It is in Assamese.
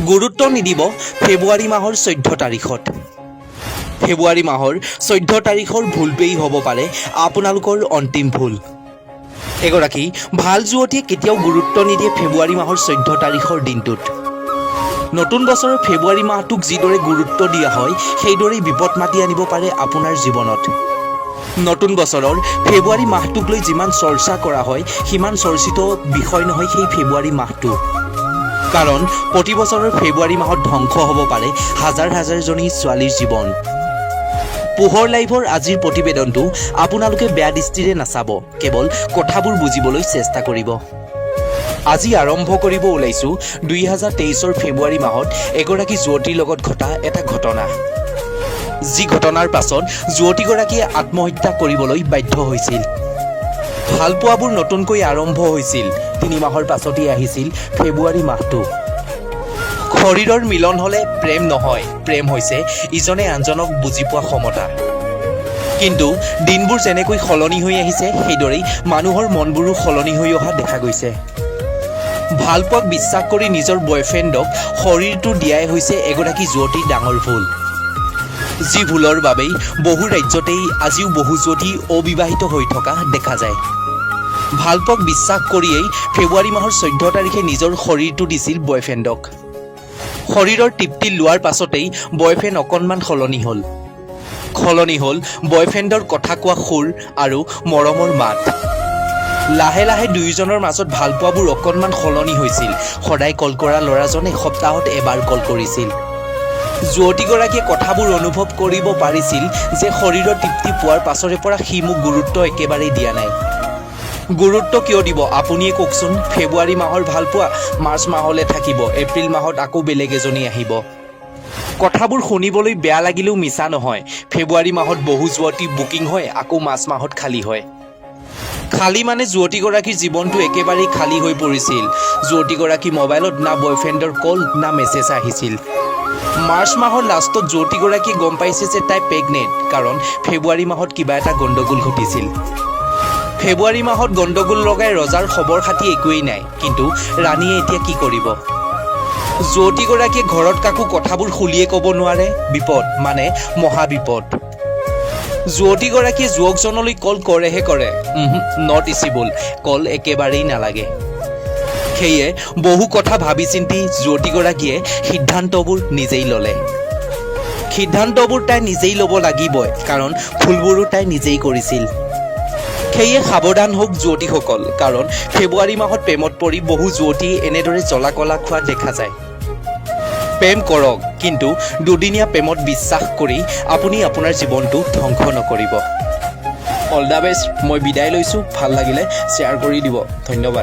গুৰুত্ব নিদিব ফেব্ৰুৱাৰী মাহৰ 14 তাৰিখত। ফেব্ৰুৱাৰী মাহৰ 14 তাৰিখৰ ভুলটোৱেই হ'ব পাৰে আপোনালোকৰ অন্তিম ভুল। এগৰাকী ভাল যুৱতীয়ে কেতিয়াও গুৰুত্ব নিদিয়ে ফেব্ৰুৱাৰী মাহৰ 14 তাৰিখৰ দিনটোত। নতুন বছৰৰ ফেব্ৰুৱাৰী মাহটোক যিদৰে গুৰুত্ব দিয়া হয় সেইদৰেই বিপদ মাতি আনিব পাৰে আপোনাৰ জীৱনত। নতুন বছৰৰ ফেব্ৰুৱাৰী মাহটোক লৈ যিমান চৰ্চা কৰা হয় সিমান চৰ্চিত বিষয় নহয় সেই ফেব্ৰুৱাৰী মাহটো। কাৰণ প্ৰতি বছৰৰ ফেব্ৰুৱাৰী মাহত ধ্বংস হ'ব পাৰে হাজাৰ হাজাৰজনী ছোৱালীৰ জীৱন। পোহৰ লাইভৰ আজিৰ প্ৰতিবেদনটো আপোনালোকে বেয়া দৃষ্টিৰে নাচাব, কেৱল কথাবোৰ বুজিবলৈ চেষ্টা কৰিব। আজি আৰম্ভ কৰিব ওলাইছোঁ 2023 ফেব্ৰুৱাৰী মাহত এগৰাকী যুৱতীৰ লগত ঘটা এটা ঘটনা, যি ঘটনাৰ পাছত যুৱতীগৰাকীয়ে আত্মহত্যা কৰিবলৈ বাধ্য হৈছিল। ভালপোৱাবোৰ নতুনকৈ আৰম্ভ হৈছিল, 3 মাহৰ পাছতেই আহিছিল ফেব্ৰুৱাৰী মাহটো। শৰীৰৰ মিলন হ'লে প্ৰেম নহয়, প্ৰেম হৈছে ইজনে আনজনক বুজি পোৱা ক্ষমতা। কিন্তু দিনবোৰ যেনেকৈ সলনি হৈ আহিছে সেইদৰেই মানুহৰ মনবোৰো সলনি হৈ অহা দেখা গৈছে। ভালপোৱাক বিশ্বাস কৰি নিজৰ বয়ফ্ৰেণ্ডক শৰীৰটো দিয়াই হৈছে এগৰাকী যুৱতীৰ ডাঙৰ ভুল। যি ভুলৰ বাবেই বহু ৰাজ্যতেই আজিও বহু যুৱতী অবিবাহিত হৈ থকা দেখা যায়। ভালপোৱাক বিশ্বাস কৰিয়েই ফেব্ৰুৱাৰী মাহৰ 14 তাৰিখে নিজৰ শৰীৰটো দিছিল বয়ফ্ৰেণ্ডক। শৰীৰৰ তৃপ্তি লোৱাৰ পাছতেই বয়ফ্ৰেণ্ড অকণমান সলনি হ'ল বয়ফ্ৰেণ্ডৰ কথা কোৱা সুৰ আৰু মৰমৰ মাত। লাহে লাহে দুয়োজনৰ মাজত ভালপোৱাবোৰ অকণমান সলনি হৈছিল। সদায় কল কৰা ল'ৰাজনে সপ্তাহত এবাৰ কল কৰিছিল। যুৱতীগৰাকীয়ে কথাবোৰ অনুভৱ কৰিব পাৰিছিল যে শৰীৰৰ তৃপ্তি পোৱাৰ পাছৰে পৰা সি মোক গুৰুত্ব একেবাৰেই দিয়া নাই। গুৰুত্ব কিয় দিব আপুনিয়ে কওকচোন? ফেব্ৰুৱাৰী মাহৰ ভালপোৱা মাৰ্চ মাহলৈ থাকিব, এপ্ৰিল মাহত আকৌ বেলেগ এজনী আহিব। কথাবোৰ শুনিবলৈ বেয়া লাগিলেও মিছা নহয়। ফেব্ৰুৱাৰী মাহত বহু যুৱতী বুকিং হয়, আকৌ মাৰ্চ মাহত খালী হয়। খালী মানে যুৱতীগৰাকীৰ জীৱনটো একেবাৰেই খালী হৈ পৰিছিল। যুৱতীগৰাকীৰ মোবাইলত না বয়ফ্ৰেণ্ডৰ কল না মেছেজ আহিছিল। মাৰ্চ মাহৰ লাষ্টত যুৱতীগৰাকীয়ে গম পাইছে যে তাই প্ৰেগনেণ্ট, কাৰণ ফেব্ৰুৱাৰী মাহত কিবা এটা গণ্ডগোল ঘটিছিল। ফেব্ৰুৱাৰী মাহত গণ্ডগোল লগাই ৰজাৰ খবৰ খাতি একোৱেই নাই, কিন্তু ৰাণীয়ে এতিয়া কি কৰিব? যুৱতীগৰাকীয়ে ঘৰত কাকো কথাবোৰ খুলিয়ে ক'ব নোৱাৰে। বিপদ মানে মহাবিপদ। যুৱতীগৰাকীয়ে যুৱকজনলৈ কল কৰেহে কৰে, নট ইচিবল, কল একেবাৰেই নালাগে। সেয়ে বহু কথা ভাবি চিন্তি যুৱতীগৰাকীয়ে সিদ্ধান্তবোৰ নিজেই ল'লে। সিদ্ধান্তবোৰ তাই নিজেই ল'ব লাগিবই, কাৰণ ভুলবোৰো তাই নিজেই কৰিছিল। সেয়ে সাৱধান হওক যুৱতীসকল, কাৰণ ফেব্ৰুৱাৰী মাহত প্ৰেমত পৰি বহু যুৱতী এনেদৰে জ্বলা কলা খোৱা দেখা যায়। প্ৰেম কৰক, কিন্তু দুদিনীয়া প্ৰেমত বিশ্বাস কৰি আপুনি আপোনাৰ জীৱনটো ধ্বংস নকৰিব। All the best. মই বিদায় লৈছোঁ। ভাল লাগিলে শ্বেয়াৰ কৰি দিব। ধন্যবাদ।